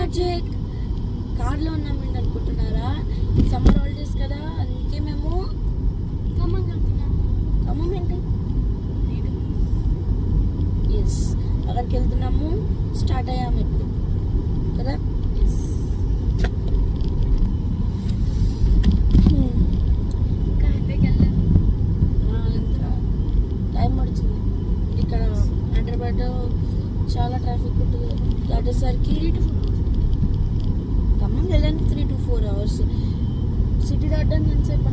Magic కార్లో ఉన్నామండి అనుకుంటున్నారా? సమ్మర్ హాలిడేస్ కదా, అందుకే మేము ఖమ్మం వెళ్తున్నాము. ఖమ్మం ఏంటి? ఎస్, అక్కడికి వెళ్తున్నాము. స్టార్ట్ అయ్యాము ఇప్పుడు కదా. ఎస్, ఇంకా హ్యాపీగా వెళ్ళాము. ఇంకా టైం పడుతుంది. ఇక్కడ హైదరాబాద్ చాలా ట్రాఫిక్ ఉంటుంది. దాటేసరికి 3 to 4 hours. ఖమ్మం వెళ్ళడానికి 3 to 4 hours. సిటీ దాటడానికి ఎంతసేపు?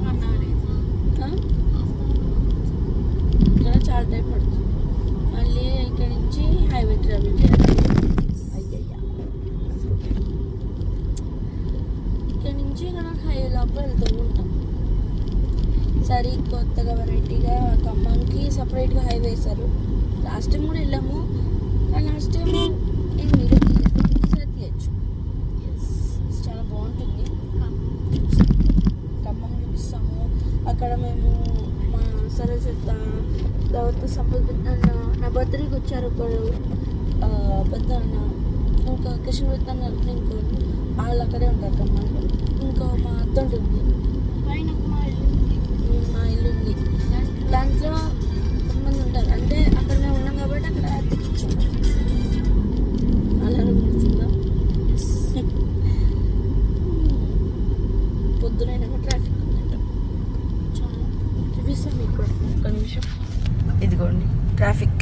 1 hour. ఇక్కడ చాలా టైం పడుతుంది. మళ్ళీ ఇక్కడ నుంచి హైవే ట్రావెల్ చేయాలి. అయ్యయ్యా, ఇక్కడ నుంచి మనం హైవే లోపల వెళ్తూ ఉంటాం. సరే, కొత్తగా వెరైటీగా ఖమ్మంకి సపరేట్గా హైవే వేశారు. లాస్ట్ టైం కూడా వెళ్ళాము, కానీ లాస్ట్ టైం నేను వీడియో తీయచ్చు. చాలా బాగుంటుంది. ఖమ్మం చూపిస్తాము. అక్కడ మేము మా సరస్వత దావత్ సంపద అన్న నా బర్త్డేకి వచ్చారు ఒకరు పెద్ద అన్న, ఇంకా కిషన్ పెద్ద అన్న, ఇంకో వాళ్ళు అక్కడే ఉంటారు ఖమ్మంలో. ఇంకో మా అత్త ఉంటుంది పైన. మా ఇల్లు ఉంది దాంట్లో కొంతమంది ఉంటారు. అంటే అక్కడనే ఉన్నాం కాబట్టి అక్కడ అద్దెకి ఇచ్చాము. అలా నడుస్తుందా? పొద్దునైనా ట్రాఫిక్ ఉందంట చాలా. చూపిస్తాం మీకు ఒక్క నిమిషం. ఇదిగోండి ట్రాఫిక్.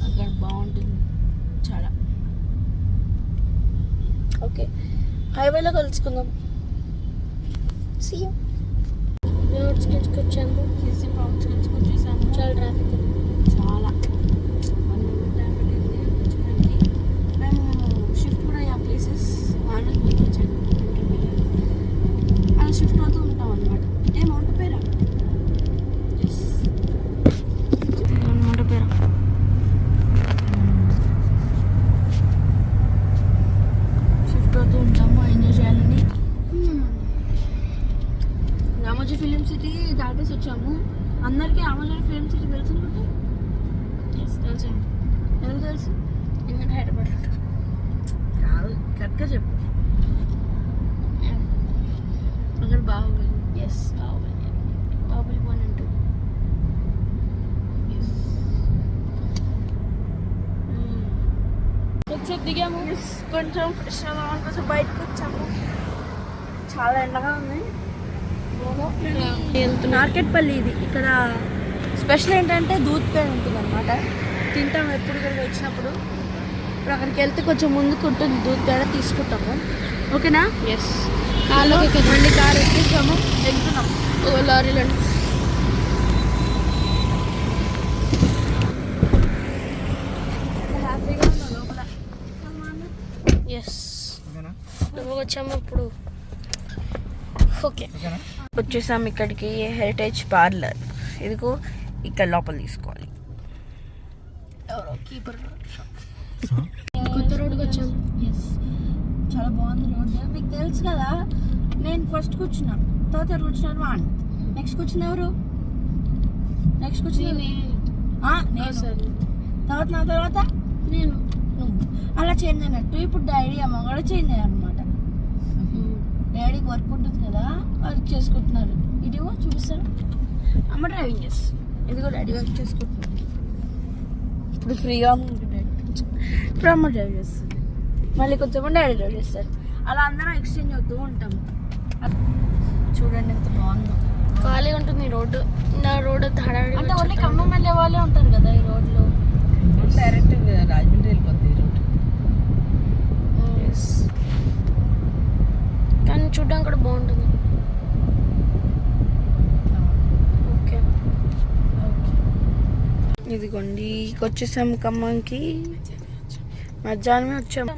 అక్కడ బాగుంటుంది చాలా. ఓకే, హైవేలో కలుసుకుందాం. See you. అవుట్స్కట్స్కి వచ్చాము. అవుట్స్కట్స్కి వచ్చేసాము. చాలా ట్రాఫిక్, చాలా 1 hour టైం పట్టింది వచ్చడానికి. మేము షిఫ్ట్ కూడా అయ్యా ప్లేసెస్ మార్నింగ్ మీకు వచ్చాను. అలా షిఫ్ట్ అవుతూ ఉంటాం అన్నమాట. మౌంట్ పేరా? ఎస్, మౌంట్ పేరా. షిఫ్ట్ అవుతూ ఉంటాము ఎంజాయ్ చేయాలని. రామోజీ ఫిలిం సిటీ దాటేసి వచ్చాము. అందరికీ రామోజీ ఫిలిం సిటీ తెలుసు అనుకుంటా. ఎస్, తెలుసు. ఎందుకు తెలుసు? ఎందుకంటే హైదరాబాద్ ఉంటారు. కాదు, కరెక్ట్గా చెప్పు. అక్కడ Baahubali. Yes, Baahubali 1 and 2. Yes, కొంచెం దిగాము. కొంచెం ఫ్రెష్ అవ్వాలి, కొంచెం బయటకు వచ్చాము. చాలా ఎండగా ఉంది. నార్కెట్పల్లి ఇది. ఇక్కడ స్పెషల్ ఏంటంటే దూద్ పేడ ఉంటుంది అన్నమాట. తింటాం ఎప్పుడు ఇక్కడికి వచ్చినప్పుడు. ఇప్పుడు అక్కడికి వెళ్తే కొంచెం ముందుకు ఉంటుంది, దూద్ పేడ తీసుకుంటాము. ఓకేనా? ఎస్, మళ్ళీ కారు ఎక్కిస్తాము, వెళ్తున్నాం లారీలో. హ్యాపీగా ఉన్నాం లోపల. ఎస్, వచ్చాము ఇప్పుడు. ఓకే, వచ్చేసాము ఇక్కడికి. Heritage parlour. ఇదిగో ఇక్కడ లోపల తీసుకోవాలి. ఎవరో కీపర్. కొత్త రోడ్డుకి వచ్చాము. ఎస్, చాలా బాగుంది రోడ్డు. మీకు తెలుసు కదా, నేను ఫస్ట్ కూర్చున్నా, తర్వాత ఎవరు కూర్చున్నారు? వాన్. నెక్స్ట్ కూర్చున్న ఎవరు? నెక్స్ట్ కూర్చున్నా నేను. తర్వాత నా తర్వాత నేను, నువ్వు. అలా చేంజ్ అయినట్టు ఇప్పుడు డాడీ అమ్మ కూడా చేంజ్ అయ్యారు అనమాట. డాడీకి వర్క్ ఉంటుంది కదా, వర్క్ చేసుకుంటున్నారు. ఇదిగో చూపిస్తాను, అమ్మ డ్రైవింగ్ చేస్తుంది. ఇదిగో డాడీ వర్క్ చేసుకుంటున్నారు. ఇప్పుడు ఫ్రీగా ఉంది డాడీ. ఇప్పుడు అమ్మ డ్రైవ్ చేస్తుంది, మళ్ళీ కొంచెం డాడీ డ్రైవ్ చేస్తారు. అలా అందరం ఎక్స్చేంజ్ అవుతూ ఉంటాము. చూడండి ఎంత బాగుందో. ఖాళీగా ఉంటుంది ఈ రోడ్డు. నా రోడ్డు హడావిడి అంటే ఓన్లీ ఖమ్మం వెళ్ళే వాళ్ళే ఉంటారు కదా ఈ రోడ్లో. డైరెక్ట్ రాజమండ్రి వెళ్ళిపోతుంది ఈ రోడ్డు. కానీ చూడడానికి కూడా బాగుంటుంది. ఓకే, ఇదిగోండి వచ్చేసాము ఖమ్మంకి. మధ్యాహ్నమే వచ్చాము,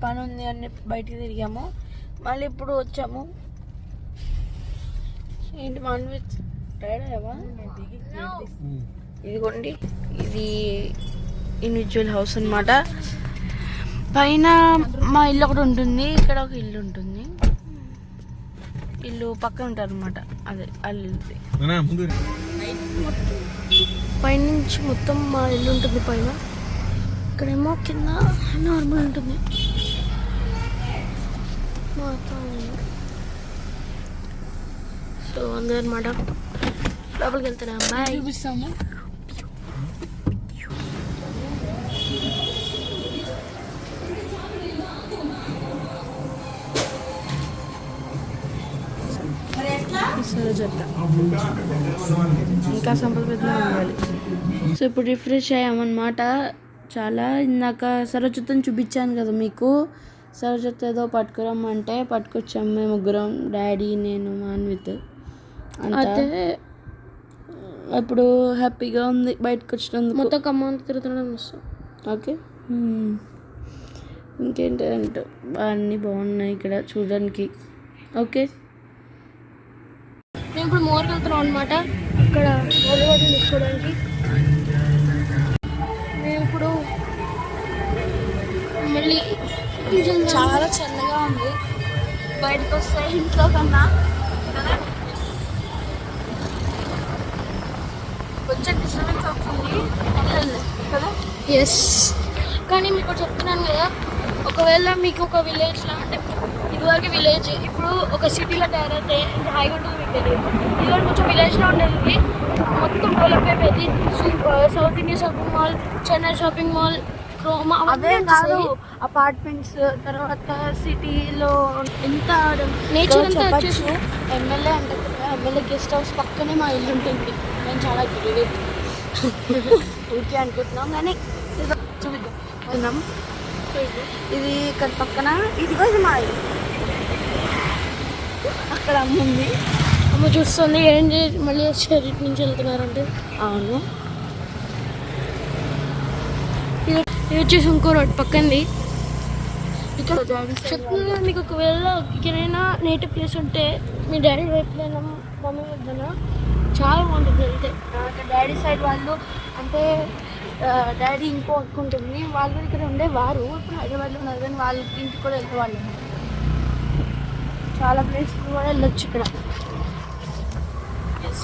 పని ఉంది అని బయటికి తిరిగాము. మళ్ళీ ఇప్పుడు వచ్చాము. ఏంటి నాన్ వెజ్ టైర్డ్ అయ్యావా? ఇదిగోండి, ఇది ఇండివిజువల్ హౌస్ అన్నమాట. పైన మా ఇల్లు ఒకటి ఉంటుంది, ఇక్కడ ఒక ఇల్లు ఉంటుంది. ఇల్లు పక్కన ఉంటారు అనమాట. అదే అల్లుది. పైనుంచి మొత్తం మా ఇల్లు ఉంటుంది పైన. ఇక్కడేమో కింద నార్మల్ ఉంటుంది. సో అందరమాట లోపలికి వెళ్తున్నాం. బాయ్ చూపిస్తాము. సరజత్త ఇంకా సంపదలో ఉండాలి. సో ఇప్పుడు రిఫ్రెష్ అయ్యామన్నమాట. చాలా ఇందాక సరజత్తని చూపించాను కదా మీకు. సరజత్త ఏదో పట్టుకురమ్మంటే పట్టుకొచ్చాము మేము ముగ్గురం, డాడీ, నేను, మాన్విత్. అంటే ఇప్పుడు హ్యాపీగా ఉంది బయటకు వచ్చినందుకు. మొత్తం ఖమ్మం తిరుగుతున్నాం. ఓకే, ఇంకేంటి అంటే అన్నీ బాగున్నాయి ఇక్కడ చూడడానికి. ఓకే, మేము ఇప్పుడు మోర్కి వెళ్తున్నాం అనమాట. అక్కడ వాటర్ తీసుకోవడానికి. మేము ఇప్పుడు మళ్ళీ చాలా చల్లగా ఉంది బయటకు వస్తే ఇంట్లో కన్నా. కొంచెం డిస్టర్బెన్స్ అవుతుంది కదా. ఎస్, కానీ మీకు చెప్తున్నాను కదా, ఒకవేళ మీకు ఒక విలేజ్లో అంటే ఇదివరకు విలేజ్ ఇప్పుడు ఒక సిటీలో తయారైతే ఇంత హైగా ఉంటుంది మీకు తెలియదు. ఇదివరకు కొంచెం విలేజ్లో ఉండేది, మొత్తం డెవలప్ అయిపోయింది. South India shopping mall, Chennai shopping mall, Croma, అవే కాదు అపార్ట్మెంట్స్. తర్వాత సిటీలో ఎంత నేచర్ అంతా వచ్చేసి ఎమ్మెల్యే అంటే ఎమ్మెల్యే గెస్ట్ హౌస్ పక్కనే మా ఇల్లు ఉంటుంది. మేము చాలా గ్రేట్ ఊరికే అనుకుంటున్నాం, కానీ చూద్దాం. ఇది ఇక్కడ పక్కన, ఇదిగో ఇది మా ఇల్లు. అక్కడ అమ్మ ఉంది, అమ్మ చూస్తుంది. ఏం చేసి మళ్ళీ షరీట్ నుంచి వెళ్తున్నారంటే. అవును, ఇది వచ్చేసి ఇంకో రోడ్ పక్కంది. ఇక్కడ చెప్తున్నా మీకు, ఒకవేళ ఎక్కడైనా నేటివ్ ప్లేస్ ఉంటే మీ డాడీ వైపులైనా మమ్మీ వద్దనా చాలా బాగుంటుంది. వెళ్తే డాడీ సైడ్ వాళ్ళు అంటే డాడీ ఇంకో ఉంటుంది, వాళ్ళు ఇక్కడ ఉండేవారు. ఇప్పుడు హైదరాబాద్లో ఉన్నారు, కానీ వాళ్ళ ఇంటికి కూడా వెళ్ళేవాళ్ళు. చాలా ప్లేస్ కూడా వెళ్ళొచ్చు ఇక్కడ.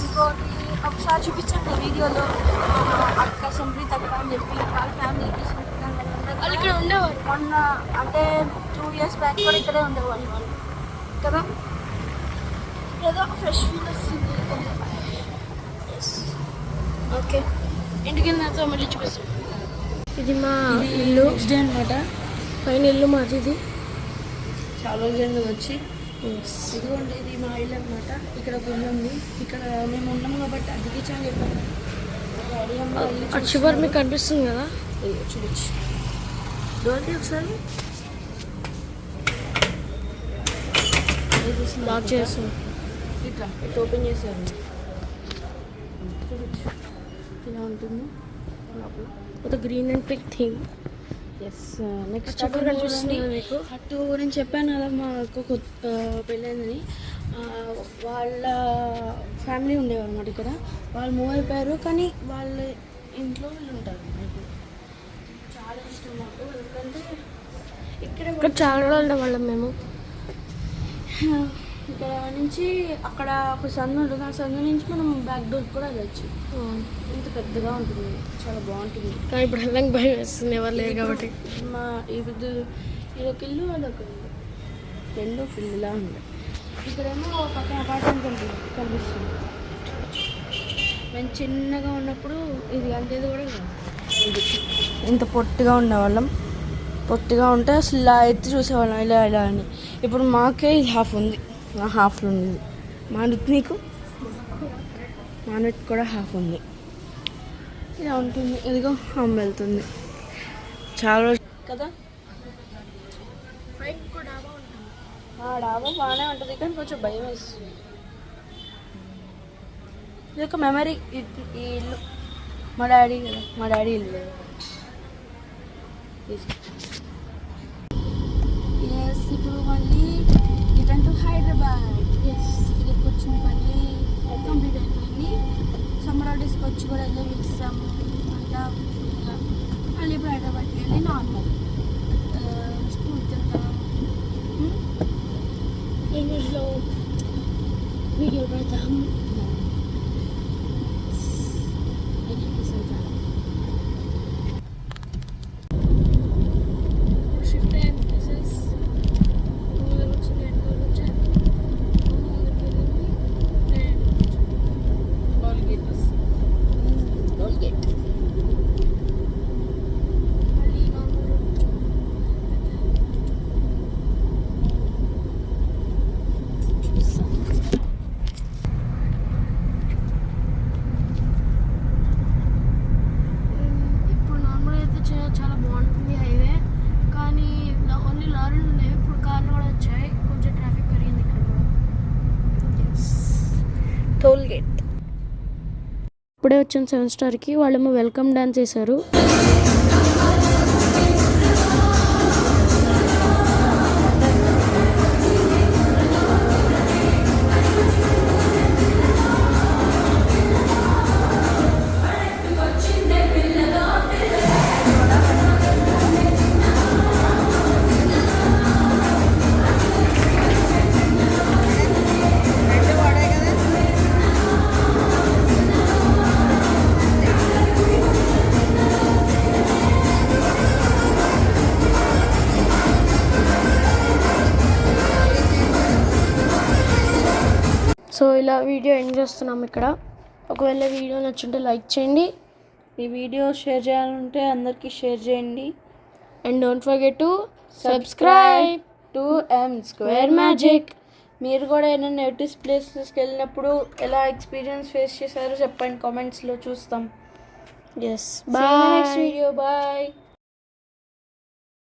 ఇంకోటి ఒకసారి చూపించండి వీడియోలో, అక్క సంప్రీత్ అక్క అని చెప్పి వాళ్ళ ఫ్యామిలీకి వాళ్ళు ఇక్కడ ఉండేవారు. మొన్న అంటే 2 years బ్యాక్ కూడా ఇక్కడే ఉండేవాళ్ళు వాళ్ళు కదా. ఏదో ఫ్రెష్ ఫీల్ వస్తుంది. ఓకే, ఇంటికి వెళ్ళిన మళ్ళీ చూపిస్తాం. ఇది మా ఇల్లు నెక్స్ట్ డే అనమాట. పైన ఇల్లు మాది. ఇది చాలా రోజులు వచ్చి ఇదిగోండి, ఇది మా ఇల్లు అనమాట. ఇక్కడ ఒక ఇల్లు ఉంది, ఇక్కడ మేము ఉన్నాము కాబట్టి అదికి చాలా చెప్పాను. చివరి మీకు కనిపిస్తుంది కదా, చూడొచ్చు. డోర్కి ఒకసారి లాక్ చేస్తాం. ఇట్లా ఓపెన్ చేసారు, చూడొచ్చు ఇలా ఉంటుంది లోపల. Green and pink theme. Yes, next అక్కడ కనిపిస్తుంది మీకు. అటు నేను చెప్పాను కదా మా అక్క పెళ్ళైందని, వాళ్ళ ఫ్యామిలీ ఉండేవారు అన్నమాట ఇక్కడ. వాళ్ళు మూవ్ అయిపోయారు, కానీ వాళ్ళ ఇంట్లో వీళ్ళు ఉంటారు. నాకు చాలా ఇష్టం మాకు, ఎందుకంటే ఇక్కడ చాలా రోజులు ఉండేవాళ్ళం మేము. ఇక్కడ నుంచి అక్కడ ఒక సందు ఉంటుంది, ఆ సందు నుంచి మనం బ్యాక్ డోర్ కూడా వెళ్ళచ్చు. ఇంత పెద్దగా ఉంటుంది, చాలా బాగుంటుంది. కానీ ఇప్పుడు వెళ్ళడానికి భయం వేస్తుంది, ఎవరు లేరు కాబట్టి. మా ఇదొక ఇల్లు, అదొక ఇల్లు, రెండు ఇల్లులా ఉంది. ఇక్కడేమో పక్కన అపార్ట్మెంట్ కనిపిస్తుంది. మేము చిన్నగా ఉన్నప్పుడు ఇది అంతేది కూడా ఇది ఇంత పొట్టిగా ఉండేవాళ్ళం. పొట్టిగా ఉంటే అసలు ఇలా ఎత్తి చూసేవాళ్ళం, ఇలా ఇలా అని. ఇప్పుడు మాకే ఇది హాఫ్ ఉంది, హాఫ్లో ఉంది. మానవిత్ నీకు, మానవిత్ కూడా హాఫ్ ఉంది. ఇలా ఉంటుంది. ఇదిగో అమ్మ వెళ్తుంది. చాలా రోజు కదా. డాబా బాగానే ఉంటుంది, కానీ కొంచెం భయం వేస్తుంది. ఇది ఒక మెమరీ. ఈ ఇల్లు మా డాడీ కదా, మా డాడీ ఇల్లు. ఎస్, ఇప్పుడు మళ్ళీ రిటర్న్ టు హైదరాబాద్. ఎస్, ఇక్కడికి వచ్చిన పని కంప్లీట్ అయిపోయింది. సమ్మర్ హాలిడేస్కి వచ్చి కూడా ఎంజాయ్ చేస్తాము అంతా. మళ్ళీ ఇప్పుడు హైదరాబాద్కి వెళ్ళి నార్మల్ స్కూల్కి వెళ్తాము. ఇంగ్లీష్లో వీడియో పెడతాము. చాలా బాగుంటుంది హైవే, కానీ ఓన్లీ లారీలు ఉండేవి, ఇప్పుడు కార్లు కూడా వచ్చాయి, కొంచెం ట్రాఫిక్ పెరిగింది ఇక్కడ కూడా. Toll gate. ఇప్పుడే వచ్చాం 7 స్టార్కి, వాళ్ళేమో వెల్కమ్ డాన్స్ వేశారు. సో ఇలా వీడియో ఎండ్ చేస్తున్నాం ఇక్కడ. ఒకవేళ వీడియో నచ్చుంటే లైక్ చేయండి, ఈ వీడియో షేర్ చేయాలంటే అందరికీ షేర్ చేయండి. And don't forget to subscribe to M Square Magic. మీరు కూడా ఏమైనా నెగిటివ్ ప్లేసెస్కి వెళ్ళినప్పుడు ఎలా ఎక్స్పీరియన్స్ ఫేస్ చేశారో చెప్పండి, కామెంట్స్లో చూస్తాం. Yes bye. Next video bye.